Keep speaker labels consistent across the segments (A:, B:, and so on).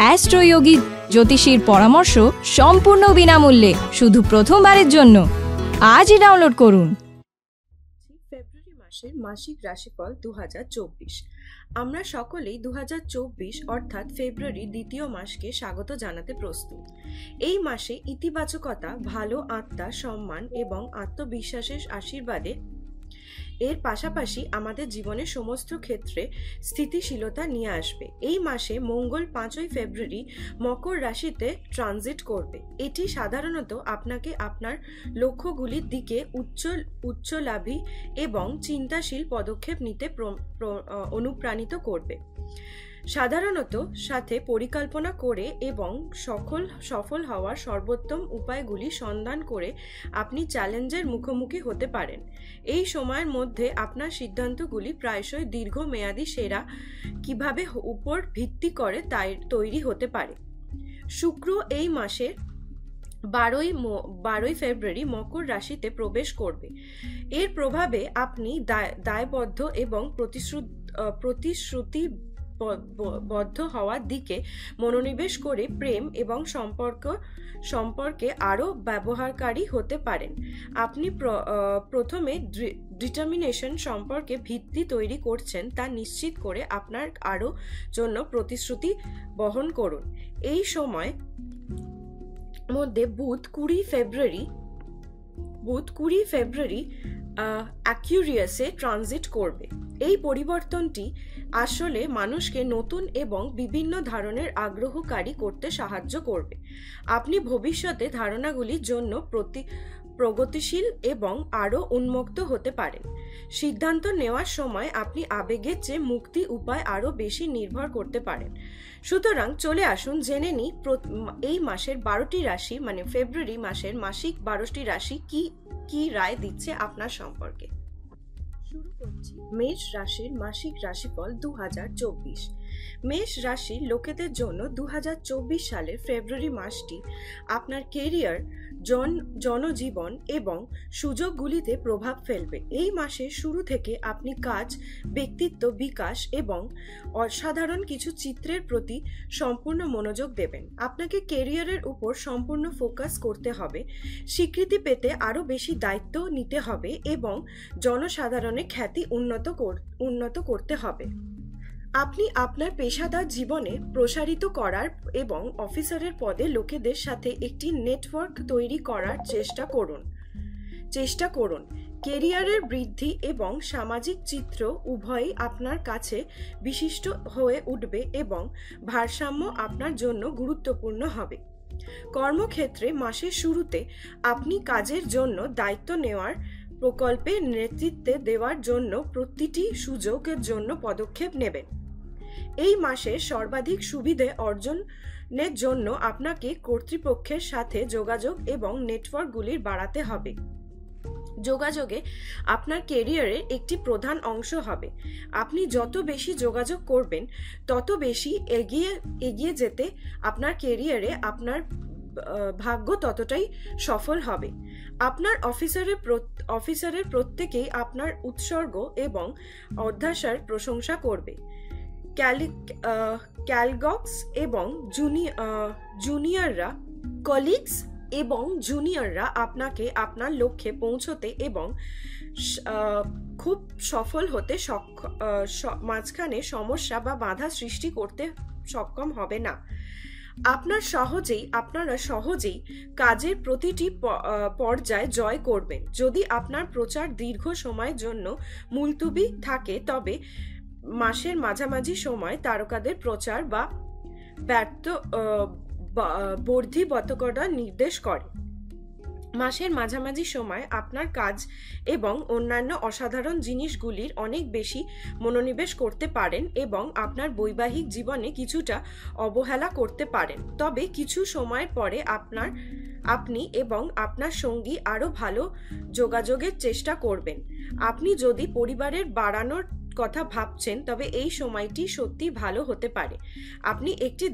A: অ্যাস্ট্রোয়োগী জ্যোতিষীর পরামর্শ সম্পূর্ণ বিনামূল্যে, শুধু প্রথমবারের জন্য। আজই ডাউনলোড করুন।
B: ফেব্রুয়ারি মাসের মাসিক রাশিফল 2024। আমরা সকলেই 2024 অর্থাৎ ফেব্রুয়ারি দ্বিতীয় মাসকে স্বাগত জানাতে প্রস্তুত। এই মাসে ইতিবাচকতা, ভালো আত্মা, সম্মান এবং আত্মবিশ্বাসের আশীর্বাদে এর পাশাপাশি আমাদের জীবনের সমস্ত ক্ষেত্রে স্থিতিশীলতা নিয়ে আসবে। এই মাসে মঙ্গল 5ই ফেব্রুয়ারি মকর রাশিতে ট্রানজিট করবে। এটি সাধারণত আপনাকে আপনার লক্ষ্যগুলির দিকে উচ্চলাভী এবং চিন্তাশীল পদক্ষেপ নিতে অনুপ্রাণিত করবে। সাধারণত সাথে পরিকল্পনা করে এবং সফল হওয়ার সর্বোত্তম উপায়গুলি সন্ধান করে আপনি চ্যালেঞ্জের মুখোমুখি হতে পারেন। এই সময়ের মধ্যে আপনার সিদ্ধান্তগুলি প্রায়শই দীর্ঘমেয়াদী সেরা কিভাবে উপর ভিত্তি করে তৈরি হতে পারে। শুক্র এই মাসের 12ই ফেব্রুয়ারি মকর রাশিতে প্রবেশ করবে। এর প্রভাবে আপনি দায়বদ্ধ এবং প্রতিশ্রুতিবদ্ধ হওয়ার দিকে মনোনিবেশ করে প্রেম এবং সম্পর্কে আরও ব্যবহারকারী হতে পারেন। আপনি প্রথমে ডিটারমিনেশন সম্পর্কে ভিত্তি তৈরি করছেন তা নিশ্চিত করে আপনার আরও জন্য প্রতিশ্রুতি বহন করুন। এই সময় মধ্যে বুধ 20 ফেব্রুয়ারি অ্যাকুরিয়াসে ট্রানজিট করবে। এই পরিবর্তনটি আসলে মানুষকে নতুন এবং বিভিন্ন ধরনের আগ্রহকারী করতে সাহায্য করবে। আপনি ভবিষ্যতে ধারণাগুলির জন্য প্রগতিশীল এবং আরও উন্মুক্ত হতে পারেন। সিদ্ধান্ত নেওয়ার সময় আপনি আবেগের চেয়ে মুক্তি উপায় আরও বেশি নির্ভর করতে পারেন। সুতরাং চলে আসুন জেনে নিই এই মাসের 12টি রাশি মানে ফেব্রুয়ারি মাসের মাসিক 12টি রাশি কি রায় দিচ্ছে আপনার সম্পর্কে। শুরু করছি মেষ রাশির মাসিক রাশিফল 2024। মেষ রাশির লোকেদের জন্য 2024 সালের ফেব্রুয়ারি মাসটি আপনার কেরিয়ার, জনজীবন এবং সুযোগগুলিতে প্রভাব ফেলবে। এই মাসের শুরু থেকে আপনি কাজ, ব্যক্তিত্ব বিকাশ এবং অসাধারণ কিছু চিত্রের প্রতি সম্পূর্ণ মনোযোগ দেবেন। আপনাকে কেরিয়ারের উপর সম্পূর্ণ ফোকাস করতে হবে, স্বীকৃতি পেতে আরও বেশি দায়িত্ব নিতে হবে এবং জনসাধারণের খ্যাতি উন্নত করতে হবে। আপনি আপনার পেশাদার জীবনে প্রসারিত করার এবং অফিসারের পদে লোকেদের সাথে একটি নেটওয়ার্ক তৈরি করার চেষ্টা করুন। কেরিয়ারের বৃদ্ধি এবং সামাজিক চিত্র উভয়ই আপনার কাছে বিশিষ্ট হয়ে উঠবে এবং ভারসাম্য আপনার জন্য গুরুত্বপূর্ণ হবে। কর্মক্ষেত্রে মাসের শুরুতে আপনি কাজের জন্য দায়িত্ব নেওয়ার প্রকল্পে নেতৃত্ব দেওয়ার জন্য প্রতিটি সুযোগের জন্য পদক্ষেপ নেবেন। এই মাসে সর্বাধিক সুবিধে অর্জনের জন্য আপনাকে কর্তৃপক্ষের সাথে যোগাযোগ এবং নেটওয়ার্কগুলির বাড়াতে হবে। যোগাযোগে আপনার ক্যারিয়ারের একটি প্রধান অংশ হবে। আপনি যত বেশি যোগাযোগ করবেন তত বেশি এগিয়ে যেতে আপনার ক্যারিয়ারে আপনার ভাগ্য ততটাই সফল হবে। আপনার অফিসারের প্রত্যেকেই আপনার উৎসর্গ এবং অধ্যাসার প্রশংসা করবে। ক্যালগক্স এবং কলিগস এবং জুনিয়ররা আপনাকে আপনার লক্ষ্যে পৌঁছতে এবং খুব সফল হতে মাঝখানে সমস্যা বা বাধা সৃষ্টি করতে সক্ষম হবে না। আপনারা সহজেই কাজের প্রতিটি পর্যায়ে জয় করবেন। যদি আপনার প্রচার দীর্ঘ সময়ের জন্য মুলতুবি থাকে তবে মাসের মাঝামাঝি সময় তারকাদের প্রচার বা বর্ধিবতকতা নির্দেশ করে। মাসের মাঝামাঝি সময় আপনার কাজ এবং অন্যান্য অসাধারণ জিনিসগুলির অনেক বেশি মনোনিবেশ করতে পারেন এবং আপনার বৈবাহিক জীবনে কিছুটা অবহেলা করতে পারেন। তবে কিছু সময়ের পরে আপনি এবং আপনার সঙ্গী আরও ভালো যোগাযোগের চেষ্টা করবেন। আপনি যদি পরিবারের বাড়ানোর কথা ভাবছেন তবে এই সময়টি সত্যি ভালো হতে পারে। আপনি একটি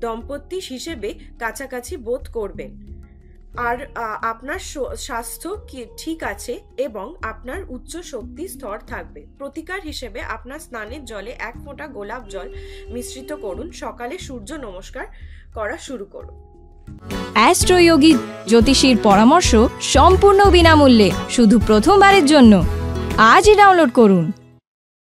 B: দম্পতি হিসেবে কাছাকাছি বোধ করবেন। আর আপনার স্বাস্থ্য ঠিক আছে এবং আপনার উচ্চ শক্তি স্তর থাকবে। প্রতিকার হিসেবে আপনার স্নানের জলে 1 ফোঁটা গোলাপ জল মিশ্রিত করুন। সকালে সূর্য নমস্কার করা শুরু করুন।
A: অ্যাস্ট্রোয়োগী জ্যোতিষীর পরামর্শ সম্পূর্ণ বিনামূল্যে, শুধু প্রথমবারের জন্য। আজই ডাউনলোড করুন।